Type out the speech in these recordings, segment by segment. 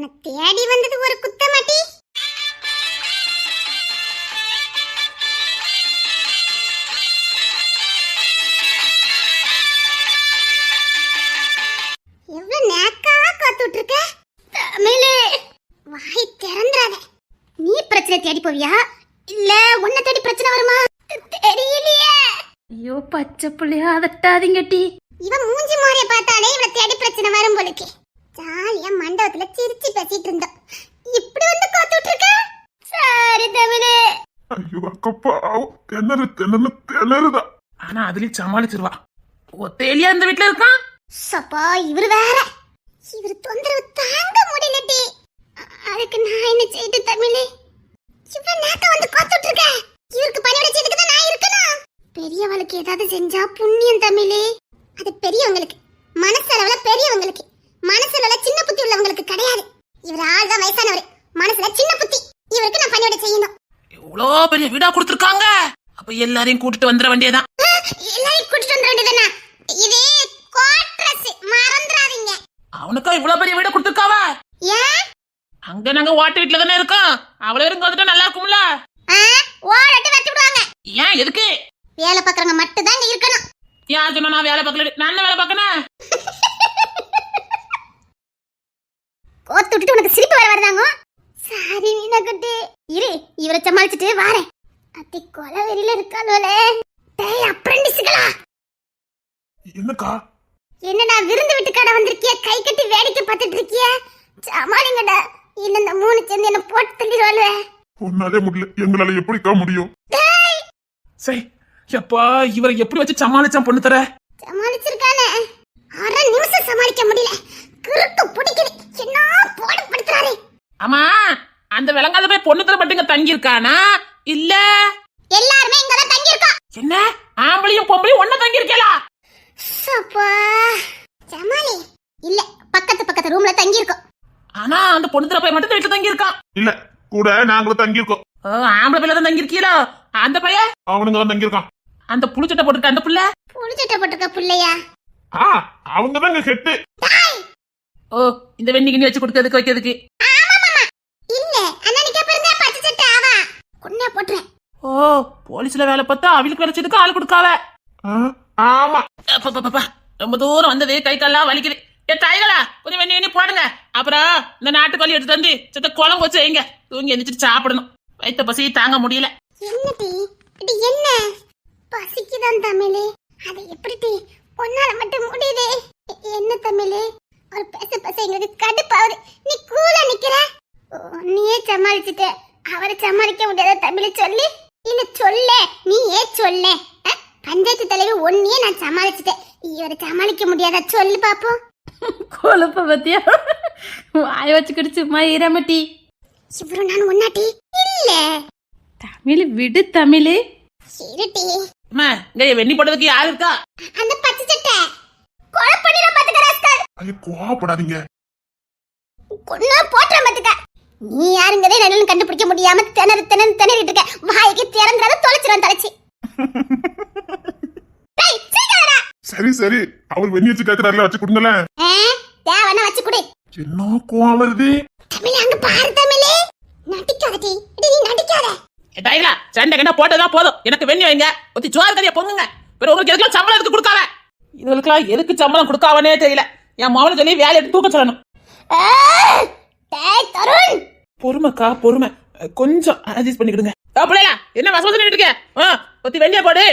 உன்னை தேடி வந்தது ஒரு குத்தமாட்டி. எவ்வளவு நேக்கா காத்துட்டு இருக்க தமிழே. வாய் திறந்துறாத. நீ பிரச்சனை தேடி போவியா இல்ல உன்னை தேடி பிரச்சனை வருமா தெரியலையே. ஐயோ பச்சை புள்ளையா அதட்டாதீங்க டி. இவன் மூஞ்சி மாறிய பார்த்தாலே இவளை தேடி பிரச்சனை வரும் போலுக்கு. ஜாலியா மண்டபத்துல சிரிச்சு பேசிட்டு இருந்தோம். இப்படி வந்து காத்துட்டு இருக்க. சரி தமிழே. ஐயோ அக்கப்பா திணறுதான். ஆனா அதுலயும் சமாளிச்சிருவா. ஒத்தையிலியா இந்த வீட்டுல இருக்கான். சப்பா இவரு வேற. இவரு தொந்தரவு தாங்க முடியலடி. அதுக்கு நான் என்ன செய்து தமிழே? இவ்வளவு நேரத்தை வந்து காத்துட்டு இருக்க. இவருக்கு பணிவிட செய்துக்கு தான் நான் இருக்கணும். பெரியவளுக்கு ஏதாவது செஞ்சா புண்ணியம் தமிழே. அது பெரியவங்களுக்கு, மனசளவுல பெரியவங்களுக்கு. மனசுல சின்ன புத்தி உள்ளவங்களுக்கு கிடையாது. இவர் ஆள் தான் வயசானவர், மனசுல சின்ன புத்தி. இவருக்கு நான் பணிவிட செய்யணும். இவ்வளோ பெரிய வீடா கொடுத்துருக்காங்க. அப்ப எல்லாரையும் கூட்டிட்டு வந்துட வேண்டியதான். எல்லாரையும் கூட்டிட்டு வந்துட வேண்டியதானே? இது கோட்ரஸ், மறந்துடாதீங்க. அவனுக்கா இவ்வளவு பெரிய வீடா கொடுத்துருக்காவ? ஏன் அங்க நாங்க ஓட்ட வீட்டுல தானே இருக்கோம். அவ்வளவு பேரும் வந்துட்டா நல்லா இருக்கும்ல. ஓடட்டு வச்சு விடுவாங்க. ஏன் எதுக்கு? வேலை பாக்குறவங்க மட்டும் தான் இங்க இருக்கணும். யார் சொன்னா நான் வேலை பார்க்கல? நான் வேலை பார்க்கணும். கோத்து விட்டுட்டு உனக்கு சிரிப்பு வர வருதாங்க. சாரி மீனாக்குட்டி. இரு இவரை சமாளிச்சுட்டு வாரேன். அத்தி கொலை வெறியில இருக்காளோலே. டேய் அப்ரண்டிஸ்களா. என்னக்கா? என்னடா விருந்து வீட்டு கடை வந்திருக்கிய? கை கட்டி வேடிக்கை பார்த்துட்டு இருக்கிய? சமாளிங்கடா. இல்ல இந்த மூணு சேர்ந்து என்ன போட்டு தள்ளிடுவாளே. உன்னாலே முடியல, எங்களால எப்படிக்கா முடியும்? சரி எப்பா இவரை எப்படி வச்சு சமாளிச்சான் பொண்ணு தர? சமாளிச்சிருக்கானே. அரை நிமிஷம் சமாளிக்க முடியல. கிறுக்கு பிடிக்குது. என்ன போடு படுத்துறாரு. ஆமா அந்த விளங்காத போய் பொண்ணு தர மட்டும் இங்க தங்கி இருக்கானா இல்ல எல்லாருமே இங்க தான் தங்கி இருக்கோம். என்ன ஆம்பளையும் பொம்பளையும் ஒண்ணா தங்கி இருக்கேளா? சப்பா சமாளி. இல்ல பக்கத்து ரூம்ல தங்கி இருக்கோம். ஆனா அந்த பொண்ணு தர போய் மட்டும் வீட்டுல தங்கி இருக்கான். இல்ல கூட நாங்களும் தங்கி இருக்கோம். ஆம்பளை பிள்ளை தான் தங்கி இருக்கீங்களா? அந்த பையன் அவனுங்க தான் தங்கி இருக்கான். அந்த புளிச்சட்டை போட்டுருக்க அந்த புள்ள புளிச்சட்டை போட்டுருக்க புள்ளையா? அவங்க தாங்க ஹெட். ஓ இந்த வெண்ணி கிண்ணி வச்சு கொடுக்கறதுக்கு வைக்கிறதுக்கு. இல்ல அண்ணனுக்கு பாருங்க பச்சை சட்டை ஆவா. கொன்னே போட்றேன். ஓ போலீஸ்ல வேலை பார்த்தா அவளுக்கு வேலைச்சதுக்கு ஆள் கொடுக்காவ. ஆமா பாப்பா ரொம்ப தூரம் வந்தது, கை கால்லாம் வலிக்குது. ஏ தாய்களா கொஞ்சம் வெண்ணி வெண்ணி போடுங்க. அப்புறம் இந்த நாட்டுக்கோழி எடுத்து வந்து செத்த குழம்பு வச்சு வைங்க. தூங்கி எந்திரிச்சிட்டு சாப்பிடணும். வயிற்ற பசி தாங்க முடியல. என்னடி இது என்ன பசிக்குதான் தமிழே? அது எப்படி பொன்னால மட்டும் முடியுது? என்ன தமிழே ஒரு பேச எங்களுக்கு கடுப்பாவது. நீ கூலா நிக்கிற. நீயே சமாளிச்சுட்ட. அவரை சமாளிக்க முடியாத தமிழை சொல்லி இல்ல சொல்ல. நீ ஏன் சொல்ல? பஞ்சாயத்து தலைவர் ஒன்னையே நான் சமாளிச்சுட்டேன். இவரை சமாளிக்க முடியாதா சொல்லு பாப்போம். கொழுப்ப பத்தியா வாய வச்சுக்கிட்டு சும்மா ஈரமட்டி. இவரு நான் ஒன்னாட்டி இல்ல தமிழ் விடு தமிழ். சரிட்டி. அம்மா இங்க வெண்ணி போடுறதுக்கு யாரு இருக்கா? அந்த பச்சை சட்டை கொலை பண்ணிர பாத்துக்கறாஸ்கர். ஐயோ கோவப்படாதீங்க. கொன்னா போட்ற பாத்துக்க. நீ யாருங்கதே நல்ல கண்டுபிடிக்க முடியாம திணறிட்டு இருக்க. வாய்க்கு திறந்தத தொலைச்சிரும் தலைச்சி. டேய் சீக்கிரடா. சரி அவர் வெண்ணி வச்சு கேக்குறாருல, வச்சு கொடுங்களேன். தேவனா வச்சு குடு. என்ன கோவம் வருது? தமிழ் அங்க பாரு தமிழே. நடிக்காதடி. நீ நடிக்காத. டைலா சண்டை கண்டா போட்டதா போதும். எனக்கு வெண்ணி வைங்க. ஒத்தி சோறு கறிய பொங்குங்க. வேற உங்களுக்கு எதுக்கு சம்பளம் எதுக்கு கொடுக்காவ? இதுகளுக்குலாம் எதுக்கு சம்பளம் கொடுக்காவனே தெரியல. என் மவனை சொல்லி வேலை எடுத்து தூக்க சொல்லணும். டேய் தருண். பொறுமைக்கா பொறுமை. கொஞ்சம் அட்ஜஸ்ட் பண்ணிக்கிடுங்க. பிள்ளையா என்ன வசதி பண்ணிட்டு இருக்க? ஒத்தி வெண்ணியா போடு.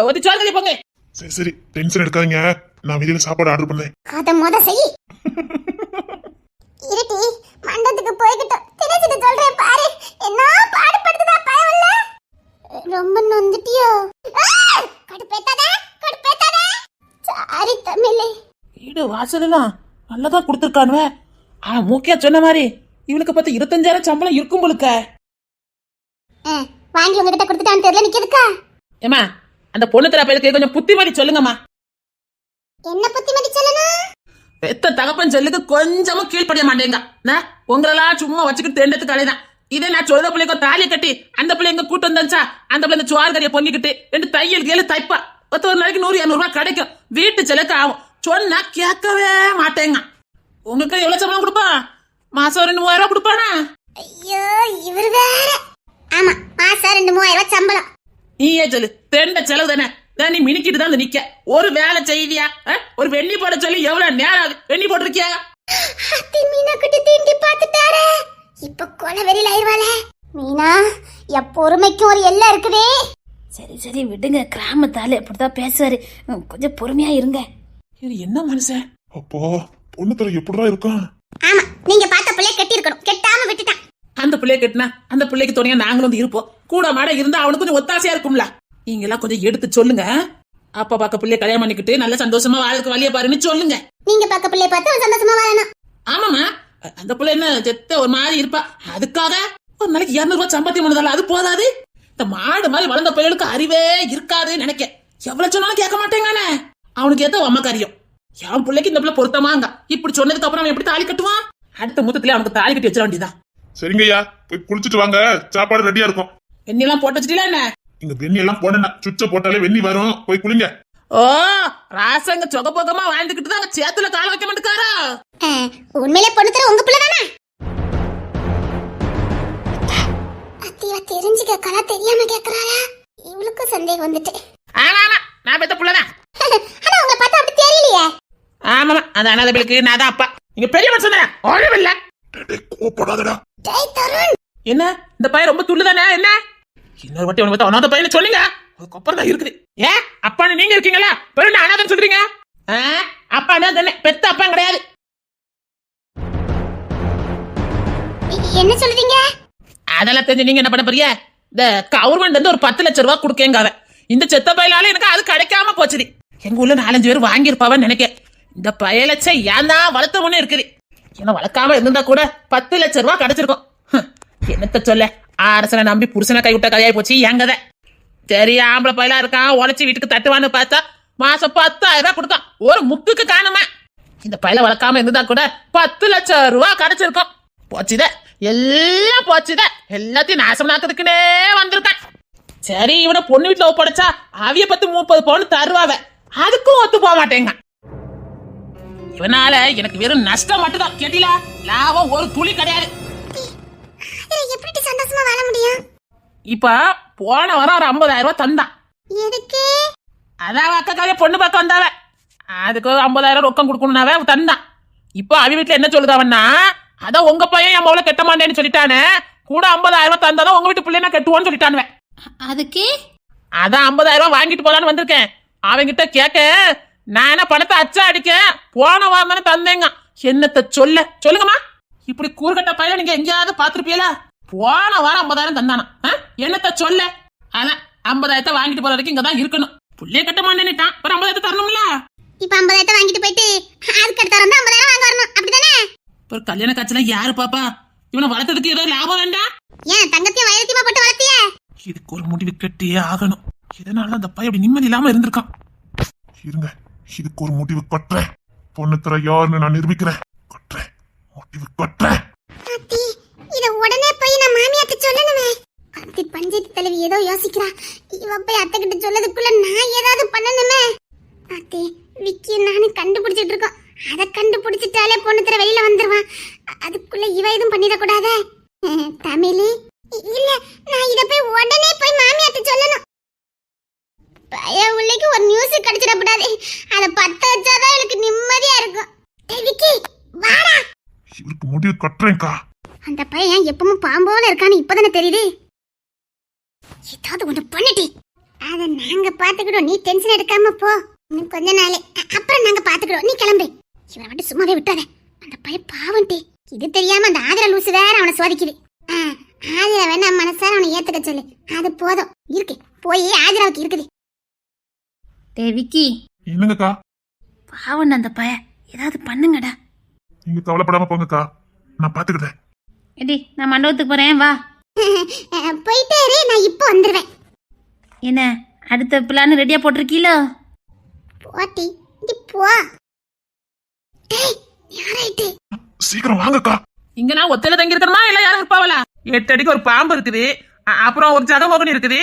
ஒத்தி சோறு கறிய பொங்கு. சரி டென்ஷன் எடுக்காதீங்க. நான் வெளியில சாப்பாடு ஆர்டர் பண்ணேன். அத மொத செய். இருட்டி மண்டத்துக்கு போய்கிட்டோம். தெரிஞ்சுட்டு சொல்றேன் பாரு. என்ன பாடுபடுதுடா பயவல்ல. ரொம்ப நொந்துட்டியோ? கடுப்பேத்தாதே. சாரி தமிழே. வீடு வாசலாம் நல்லதான் கொடுத்துருக்கானுவ. மூக்கியா சொன்ன மாதிரி இவளுக்கு பத்தி 25,000 சம்பளம் இருக்கும் போலுக்க. வாங்கி உங்ககிட்ட கொடுத்துட்டான்னு தெரியல நிக்கிறதுக்கா? ஏமா அந்த பொண்ணு தர பேருக்கு கொஞ்சம் புத்திமதி சொல்லுங்கம்மா. என்ன புத்திமதி சொல்லணும்? பெத்த தகப்பன் சொல்லுக்கு கொஞ்சமும் கீழ்ப்படிய மாட்டேங்க. உங்களெல்லாம் சும்மா வச்சுக்கிட்டு தேண்டத்துக்கு அலைதான். இதே நான் சொல்ற பிள்ளைக்கு தாலியை கட்டி அந்த பிள்ளை எங்க கூட்டு வந்தாச்சா, அந்த பிள்ளை சோறு கறியை பொங்கிக்கிட்டு 2 தையல் கேளு தைப்பா. ஒரு நாளைக்கு 100-200 ரூபாய் கிடைக்கும். வீட்டு செலக்கு ஆகும். சொன்னா கேட்கவே மாட்டேங்க. உங்களுக்கு எவ்வளவு சம்பளம் கொடுப்பா? மாசம் 2,000 ரூபாய் கொடுப்பானா? ஐயோ இவரு வேற. ஆமா மாசம் 2-3,000 சம்பளம். நீயே சொல்லு, தெண்ட செலவு தானே. நீ மினிக்கிட்டு தான் நிக்க. ஒரு வேலை செய்தியா? ஒரு வெண்ணி போட சொல்லி எவ்வளவு நேரம் ஆகுது? வெண்ணி போட்டிருக்கியா? அத்தி மீனா கிட்ட தீண்டி பாத்துட்டாரே. இப்ப கொலை வெறியில ஆயிருவாளே. மீனா என் பொறுமைக்கு ஒரு எல்லை இருக்குதே. சரி சரி விடுங்க, கிராமத்தால அப்படிதான் பேசுவாரு, கொஞ்சம் பொறுமையா இருங்க. இது என்ன மனுஷன்? அப்போ பொண்ணு தர எப்படிதான் இருக்கான்? ஆமா நீங்க பார்த்த பிள்ளை கட்டி இருக்கணும், கெட்டாம விட்டுட்டான். அந்த பிள்ளைய கட்டினா அந்த பிள்ளைக்கு துணையா நாங்களும் வந்து இருப்போம். கூட மாட இருந்தா அவனுக்கு கொஞ்சம் ஒத்தாசையா இருக்கும்ல. நீங்க எல்லாம் கொஞ்சம் எடுத்து சொல்லுங்க. அப்பா பாக்க பிள்ளைய கல்யாணம் பண்ணிக்கிட்டு நல்ல சந்தோஷமா வாழ்க்கை வழிய பாருன்னு சொல்லுங்க. நீங்க பார்க்க பிள்ளைய பார்த்து அவன் சந்தோஷமா வாழணும். ஆமாமா, அந்த பிள்ளை என்ன செத்த ஒரு மாதிரி இருப்பா. அதுக்காக ஒரு நாளைக்கு 200 ரூபாய் சம்பாத்தியம் பண்ணதால அது போதாது. இந்த மாடு மாதிரி வளர்ந்த பையனுக்கு அறிவே இருக்காதுன்னு நினைக்க. எவ்வளவு சொன்னாலும் கேட்க மாட்டேங்கானே. அவனுக்கு ஏதோ அம்மக்காரியம். என் பிள்ளைக்கு இந்த பிள்ளை பொருத்தமாங்க. இப்படி சொன்னதுக்கு அப்புறம் அவன் எப்படி தாலி கட்டுவான்? அடுத்த முத்தத்துல அவனுக்கு தாலி கட்டி வச்சிட வேண்டியதான். சரிங்கய்யா, போய் குளிச்சுட்டு வாங்க, சாப்பாடு ரெடியா இருக்கும். வெண்ணி எல்லாம் போட்டு வச்சிட்டீங்களா என்ன? இங்க வெண்ணி எல்லாம் போடணும், சுவிட்ச போட்டாலே வெண்ணி வரும். போய் குளிங்க. ஓ, ராசங்க சொகப்போகமா வாழ்ந்துகிட்டு தான் சேத்துல கால வைக்க மாட்டேக்காரா? உண்மையிலே பொண்ணு தர உங்க பிள்ளை தானே? அத்திவ தெரிஞ்சுக்க கலா தெரியாம கேக்குறாரா? இவளுக்கு சந்தேகம் வந்துட்டு. ஆமா ஆமா, நான் பெத்த புள்ளதான். ஆனா உங்களை பார்த்தா அப்படி தெரியலையே. ஆமாமா, அந்த அனாதை பிள்ளைக்கு நான் தான் அப்பா. நீங்க பெரிய மனுஷன் தானே, ஒழுவில்ல. கோப்படாதடா. டேய் தருண், என்ன இந்த பையன் ரொம்ப துள்ளுதானே? என்ன இன்னொரு வாட்டி அவனுக்கு அனாதை பையனை சொல்லுங்க. அதுக்கப்புறம் தான் இருக்குது. ஏன் அப்பான்னு நீங்க இருக்கீங்களா? பெரிய அனாதைன்னு சொல்றீங்க. அப்பா தானே, பெத்த அப்பா கிடையாது. என்ன சொல்றீங்க? அதெல்லாம் தெரிஞ்சு நீங்க என்ன பண்ண போறீங்க? இந்த கவர்மெண்ட் வந்து ஒரு 10 லட்சம் ரூபாய் கொடுக்கேங்க. இந்த செத்த பயிலால எனக்கு அது கிடைக்காம போச்சுது. எங்க ஊர்ல 4-5 பேர் வாங்கியிருப்பாவன்னு நினைக்க. இந்த பயலச்ச ஏன் தான் வளர்த்தவனு இருக்குது. என்ன வளர்க்காம இருந்தா கூட 10 லட்சம் ரூபாய் கிடைச்சிருக்கும். என்னத்த சொல்ல, அரசனை நம்பி புருஷனை கைவிட்ட கதையாய் போச்சு என் கதை. சரி ஆம்பளை பயிலா இருக்கான், உழைச்சி வீட்டுக்கு தட்டுவான்னு பார்த்தா மாசம் 10,000 ரூபாய் கொடுத்தான். ஒரு முக்குக்கு காணுமா? இந்த பயில வளர்க்காம இருந்தா கூட 10 லட்சம் ரூபாய் கிடைச்சிருக்கும். போச்சுத, எல்லாம் போச்சுத. எல்லாத்தையும் நாசம் நாக்கிறதுக்குன்னே வந்திருக்கான். சரி இவனை பொண்ணு வீட்டுல ஒப்படைச்சா அவிய 10-30 பவுன் தருவாவ. அதுக்கும் ஒத்து போக மாட்டேங்க. இவனால எனக்கு வெறும் நஷ்டம் மட்டும்தான். கேட்டீங்களா? லாபம் ஒரு துளி கிடையாது. எப்படி சந்தோஷமா வாழ முடியும்? இப்ப போன வாரம் ஒரு 50,000 ரூபாய் தந்தான். எதுக்கு? அதான் அக்கா காலைய பொண்ணு பார்க்க வந்தாவ. அதுக்கு 50,000 ரொக்கம் கொடுக்கணும்னாவ தந்தான். இப்போ அவ வீட்டுல என்ன சொல்லுதாவன்னா, அதான் உங்க பையன் என் மவுளை கட்ட மாட்டேன்னு சொல்லிட்டானே, கூட 50,000 ரூபாய் தந்தாதான் உங்க வீட்டு பிள்ளைய நான் கட்டுவோன்னு சொல்லிட்டானுவ. அதுக்கு அதான் 50,000 ரூபாய் வாங்கிட்டு போலான்னு வந்திருக்கேன். அவங்கிட்ட கேட்க, நான் என்ன பணத்தை அச்சா அடிக்க போன வாரம் தானே தந்தேங்க. என்னத்த சொல்லுங்கம்மா. இப்படி கூறுகட்ட பையன் நீங்க எங்கேயாவது பாத்துருப்பீங்களா? போன வாரம் 50,000 தந்தானா? என்னத்த சொல்ல? ஆனா 50,000 வாங்கிட்டு போற வரைக்கும் இங்கதான் இருக்கணும். புள்ளைய கட்ட மாட்டேன்னுட்டான், ஒரு 50,000 தரணும்ல. இப்ப 50,000 வாங்கிட்டு போயிட்டு அதுக்கு அடுத்த வாரம் 50,000 வாங்க வரணும், அப்படிதானே? ஒரு கல்யாண காட்சியில யாரு பாப்பா? இவனை வளர்த்ததுக்கு ஏதோ லாபம் வேண்டாம்? ஏன் தங்கத்தையும் வயலத்தையுமா போட்டு வளர்த்திய? இதுக்கு ஒரு முடிவு கட்டியே ஆகணும். இதனால அந்த பையன் அப்படி நிம்மதி இல்லாம இருந்திருக்கான். இருங்க, இதுக்கு ஒரு முடிவு கட்டுறேன். பொண்ணு தர யாருன்னு நான் நிரூபிக்கிறேன். கட்டுறேன், முடிவு கட்டுறேன். அத்தி இத உடனே போய் நான் மாமியாட்ட சொல்லணுமே. அத்தி பஞ்சாயத்து தலைவி ஏதோ யோசிக்கிறா. இவ போய் அத்தை கிட்ட சொல்லதுக்குள்ள நான் ஏதாவது பண்ணணுமே. அத்தி விக்கி நானு கண்டுபிடிச்சிட்டு இருக்கோம். அத கண்டுபிடிச்சிட்டாலே பொண்ணு தர வெளியில வந்துருவான். அதுக்குள்ள இவ எதுவும் பண்ணிட கூடாதே. தமிழி இல்ல, நான் இத போய் உடனே போய் மாமியாட்ட சொல்லணும். பய உள்ளேக்கு ஒரு நியூஸ் கிடைச்சிட கூடாது. அத 10 வச்சாதான் எனக்கு நிம்மதியா இருக்கும். டேய் விக்கி வாடா. இவருக்கு முடிவு கட்டுறேன்க்கா. அந்த பையன் எப்பவும் பாம்போல இருக்கான்னு இப்பதானே தெரியுது. ஏதாவது ஒண்ணு பண்ணிட்டி அத நாங்க பாத்துக்கிட்டோம். நீ டென்ஷன் எடுக்காம போ. இன்னும் கொஞ்ச நாளே அப்புறம் நாங்க பாத்துக்கிட்டோம். நீ கிளம்பு. இவனை மட்டும் சும்மாவே விட்டாத. அந்த பையன் பாவன்டி. இது தெரியாம அந்த ஆதிர லூசு வேற அவனை சோதிக்குது. ஆதிரா வேணா மனசார அவனை ஏத்துக்க சொல்லு. அது போதும். இருக்கு போய் ஆதிராவுக்கு இருக்குது. டேய் விக்கி, என்னங்கக்கா? பாவன் அந்த பைய, ஏதாவது பண்ணுங்கடா. நீங்க கவலைப்படாம போங்கக்கா, நான் பாத்துக்கிட்டேன். ஏடி நான் மண்டபத்துக்கு போறேன், வா. போயிட்டே இரு, நான் இப்போ வந்துருவேன். என்ன அடுத்த பிளான் ரெடியா போட்டிருக்கீங்களோ? போட்டி நீ போ. டேய் யாரைட்டு? சீக்கிரம் வாங்கக்கா. இங்க நான் ஒத்தையில தங்கி இருக்கணுமா இல்ல யாரும் இருப்பாவலா? 8 அடிக்கு ஒரு பாம்பு இருக்குது, அப்புறம் ஒரு ஜகமோகனி இருக்குது,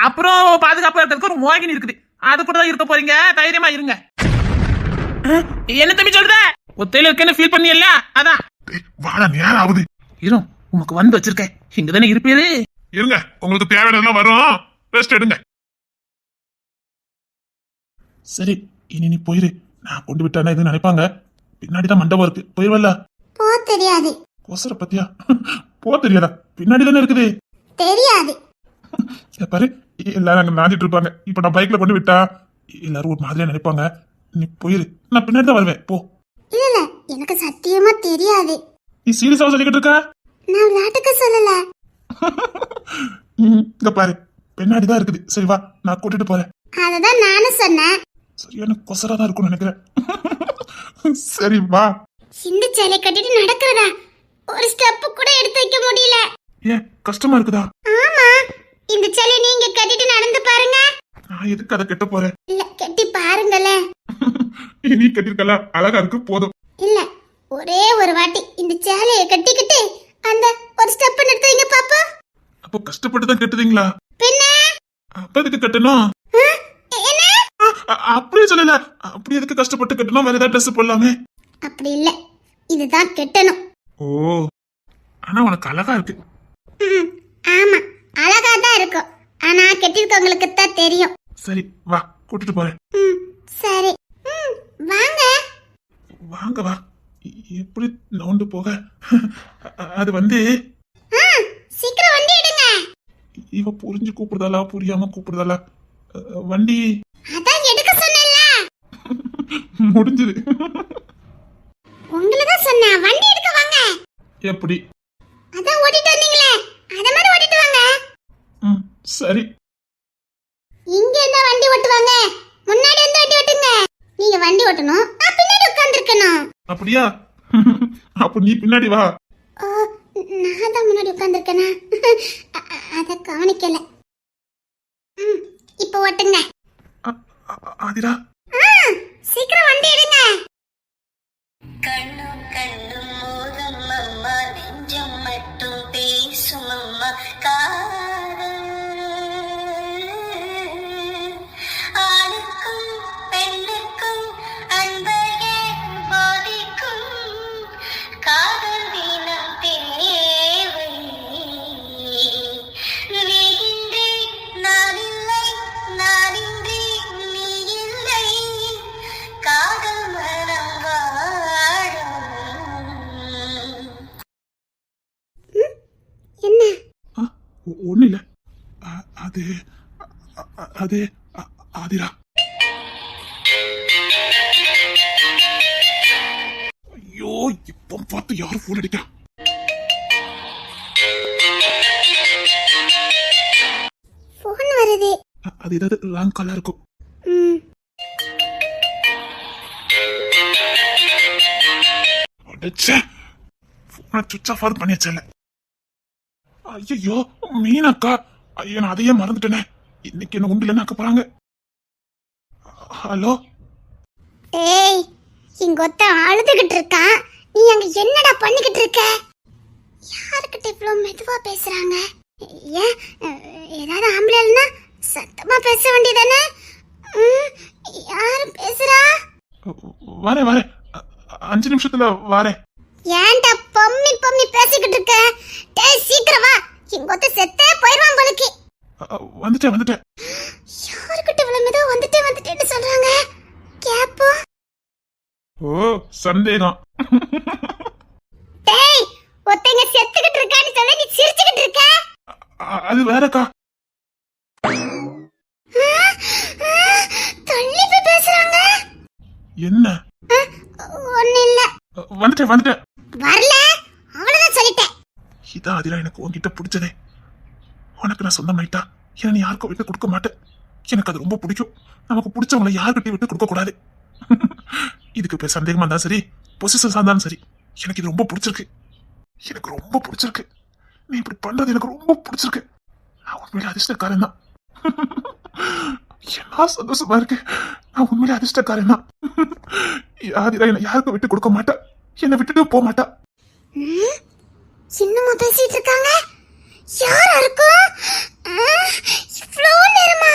அப்புறம் பாதுகாப்பா இருக்கிறதுக்கு ஒரு மோகினி இருக்குது. அது கூட தான் இருக்க போறீங்க. தைரியமா இருங்க. என்ன தம்பி சொல்ற? ஒத்தையில இருக்கேன்னு ஃபீல் பண்ணியல்ல? அதான் வாடா நேரம் ஆகுது. இரும், உனக்கு வந்து வச்சிருக்கேன். இங்கதானே இருப்பீரே. இருங்க, உங்களுக்கு தேவையானதெல்லாம் வரும், ரெஸ்ட் எடுங்க. சரி, இனி நீ போயிரு. நான் கொண்டு விட்டானா எதுவும் நினைப்பாங்க. பின்னாடிதான் மண்டபம் இருக்கு, போயிருவல்ல. போ தெரியாது. கொசர பத்தியா? போ தெரியாதா? பின்னாடி தானே இருக்குது. தெரியாது. இங்க பாரு, எல்லாரும் அங்க நாஞ்சிட்டு இருப்பாங்க. இப்ப நான் பைக்ல கொண்டு விட்டா எல்லாரும் ஒரு மாதிரியா நினைப்பாங்க. நீ போயிரு, நான் பின்னாடி தான் வருவேன். போ. இல்ல இல்ல, எனக்கு சத்தியமா தெரியாது. நீ சீரியஸாக சொல்லிக்கிட்டு இருக்க? நான் விளையாட்டுக்கு சொல்லல. இங்க பாரு, பின்னாடி தான் இருக்குது. சரி வா, நான் கூட்டிட்டு போறேன். அததான் நானும் சொன்னேன். சரியான கொசரா தான் இருக்கும்னு நினைக்கிறேன். சரி வா. இந்த சேலை கட்டிட்டு நடக்கிறதா ஒரு ஸ்டெப் கூட எடுத்து வைக்க முடியல. ஏன் கஷ்டமா இருக்குதா? ஆமா, இந்த சேலை நீங்க கட்டிட்டு நடந்து பாருங்க. நான் எதுக்கு அதை கட்ட போறேன்? இல்ல, கட்டி பாருங்களே. நீ கட்டிருக்கல, அழகா இருக்கு, போதும். இல்ல, ஒரே ஒரு வாட்டி இந்த சேலையை கட்டிக்கிட்டு அந்த ஒரு ஸ்டெப் எடுத்து வைங்க பாப்பா. அப்போ கஷ்டப்பட்டு தான் கட்டுதீங்களா? பின்ன அப்ப எதுக்கு கட்டணும்? என்ன? அப்படியே சொல்லல. அப்படி எதுக்கு கஷ்டப்பட்டு கட்டணும்? வேற ஏதாவது ட்ரெஸ் போடலாமே. அப்படி இல்ல, இதுதான் கட்டணும். ஓ, ஆனா உனக்கு அழகா இருக்கு. ஆமா, அழகா தான் இருக்கும். ஆனா கட்டிருக்கவங்களுக்கு தான் தெரியும். சரி வா, கூட்டிட்டு போறேன். சரி, வாங்க. வாங்க வா. எப்படி நவுண்டு போக? அது வந்து சீக்கிரம் வண்டி எடுங்க. இவ புரிஞ்சு கூப்பிடுதாளா புரியாம கூப்பிடுதாளா? வண்டி அதான் எடுக்க சொன்னேன்ல. முடிஞ்சது. உங்களை தான் சொன்னேன், வண்டி எடுக்க வாங்க. எப்படி? அதான் ஓட்டிட்டு வந்தீங்களே, அத மாதிரி ஓட்டிட்டு வாங்க. சரி. இங்க இருந்தா வண்டி ஓட்டுவாங்க, முன்னாடி வந்து வண்டி ஓட்டுங்க. நீங்க வண்டி ஓட்டணும், நான் பின்னாடி உட்கார்ந்திருக்கணும். அப்படியா? அப்ப நீ பின்னாடி வா. நான் தான் முன்னாடி உட்கார்ந்திருக்கேனா? அத கவனிக்கல. இப்போ ஓட்டுங்க. ஆதிரா, சீக்கிரம் வண்டி எடுங்க. கண்ணும் கண்ணும் மோதும் அம்மா, நெஞ்சம் மட்டும் பேசும் அம்மா, காதல் ஆணுக்கும் பெண்ணுக்கும் அன்பையே போதிக்கும், காதல் வீணம் தேவை. நீயின்றி நான் இல்லை, நானின்றி நீ இல்லை, காதல் மனம் வாழும். என்ன? ஒண்ணு இல்ல. அது அது ஆதிரா. ஐயோ, இப்ப பார்த்து யாரும் போன் அடிக்கிறா? போன் வருது. அது ஏதாவது ராங் காலா இருக்கும். போனை சுவிட்ச் ஆஃப் ஆஃப் பண்ணி வச்சல. ஐயோ, மீனாக்கா. ஐயோ, நான் அதையே மறந்துட்டேனே. இன்னைக்கு என்ன உண்டு இல்லைன்னு ஆக்க போறாங்க. ஹலோ. ஏய், இங்க ஒத்த அழுதுகிட்டு இருக்கான். நீ அங்க என்னடா பண்ணிக்கிட்டு இருக்க? யாருக்கிட்ட இவ்வளவு மெதுவா பேசுறாங்க? ஏன், ஏதாவது ஆம்பளைன்னா சத்தமா பேச வேண்டியதானே? யாரு பேசுறா? வரேன் வரேன், 5 நிமிஷத்துல வரேன். ஏன்டா பொம்மி பொம்மி பேசிக்கிட்டு இருக்க? டேய் சீக்கிரம் வா, இங்க ஒத்த செத்தே போயிடுவான் போலக்கு. வந்துட்டேன் வந்துட்டேன். யாருக்கிட்ட இவ்வளவு மெதுவா வந்துட்டேன்னு சொல்றாங்க? கேப்போ. ஓ, சந்தேகம். டேய், ஒருத்தங்க செத்துக்கிட்டு இருக்கான்னு சொல்ல நீ சிரிச்சுக்கிட்டு இருக்க? அது வேறக்கா. தள்ளி போய் பேசுறாங்க. என்ன? ஒண்ணு இல்ல. வந்துட்டேன் வந்துட்டேன். வரல, அவ்வளவுதான் சொல்லிட்டேன். இதான் அதிரா எனக்கு உன்கிட்ட பிடிச்சதே. உனக்கு நான் சொந்தமாயிட்டா ஏன்னா நீ யாருக்கும் விட்டு கொடுக்க மாட்டேன். எனக்கு அது ரொம்ப பிடிக்கும். நமக்கு பிடிச்சவங்களை யாருக்கிட்டையும் விட்டு கொடுக்க கூடாது. இதுக்கு இப்ப சந்தேகமா இருந்தா சரி, பொசிஷன் இருந்தாலும் சரி, எனக்கு இது ரொம்ப பிடிச்சிருக்கு. எனக்கு ரொம்ப பிடிச்சிருக்கு. நீ இப்படி பண்றது எனக்கு ரொம்ப பிடிச்சிருக்கு. நான் உண்மையில அதிர்ஷ்டக்காரன் தான். என்ன சந்தோஷமா இருக்கு. நான் உண்மையில அதிர்ஷ்டக்காரன் தான். ஆதிரா என்னை யாருக்கும் விட்டு கொடுக்க மாட்டா, என்னை விட்டுட்டு போக மாட்டா. இன்னுமா பேசிட்டு இருக்காங்க? யாரா இருக்கும்? இவ்ளோ நேரமா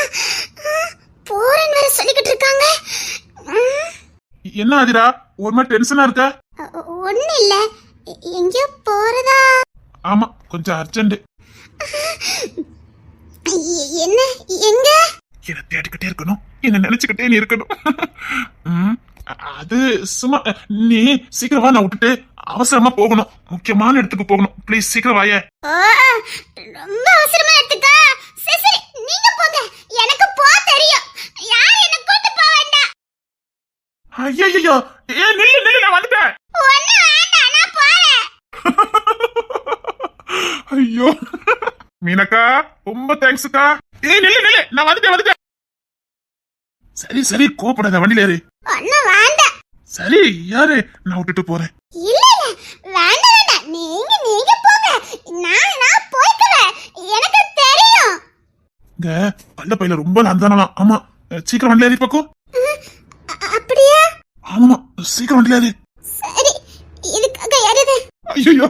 போறேன்னு வேற சொல்லிக்கிட்டு இருக்காங்க. என்ன ஆதிரா, ஒரு மாதிரி டென்ஷனா இருக்க? ஒண்ணு இல்ல, எங்கேயோ போறதா? ஆமா, கொஞ்சம் அர்ஜென்ட். என்ன? எங்க? என்ன தேடிக்கிட்டே இருக்கணும், என்ன நினைச்சுக்கிட்டே நீ இருக்கணும். அது சும்மா நீ சீக்கிரம் வா, நான் விட்டுட்டு அவசரமா போகணும், முக்கியமான இடத்துக்கு போகணும். ப்ளீஸ் சீக்கிரம் வாய. ரொம்ப அவசரமா எடுத்துக்கா. சரி சரி, நீங்க போங்க, எனக்கு போ தெரியும். யார் என்ன கூட்டி போக வேண்டாம். ஐயோ, நில்லு நில்லு, நான் வந்துட்டேன். ஒண்ணு வேண்டாம், நான் போறேன். ஐயோ மீனக்கா, ரொம்ப தேங்க்ஸ்க்கா. நில்லு நில்லு, நான் வந்துட்டேன். சரி சரி, கோபப்படாத, வண்டியில ஏறு. ஒண்ணு வேண்டாம். சரி யாரு, நான் விட்டுட்டு போறேன். இல்ல வேண்டாம் வேண்டாம், நீங்க போங்க. நான் போய்க்குவேன், எனக்கு தெரியும். இங்க பல்ல பையில ரொம்ப நந்தானலாம். ஆமா, சீக்கிரம் வண்டியில ஏறி பக்கம். அப்படியா? ஆமா, சீக்கிரம் வண்டியில ஏறு. சரி, இதுக்காக யாருது? ஐயோ,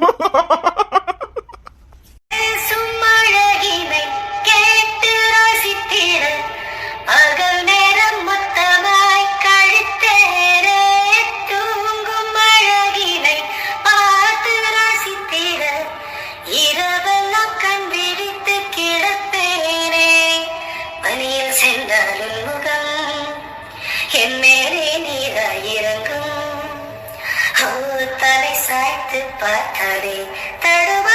சும்மழகினை கேட்டு ரசித்திட பகல் நேரம் மொத்தமாய் கழித்தேரே. தூங்கும் அழகினை பார்த்து ரசித்திட இரவெல்லாம் கண் விழித்து கிடப்பேனே. பனியில் சென்றாலும் முகம் என் மேலே நீராயிரங்கும். தலை சாய்த்து பார்த்தாலே தடுவ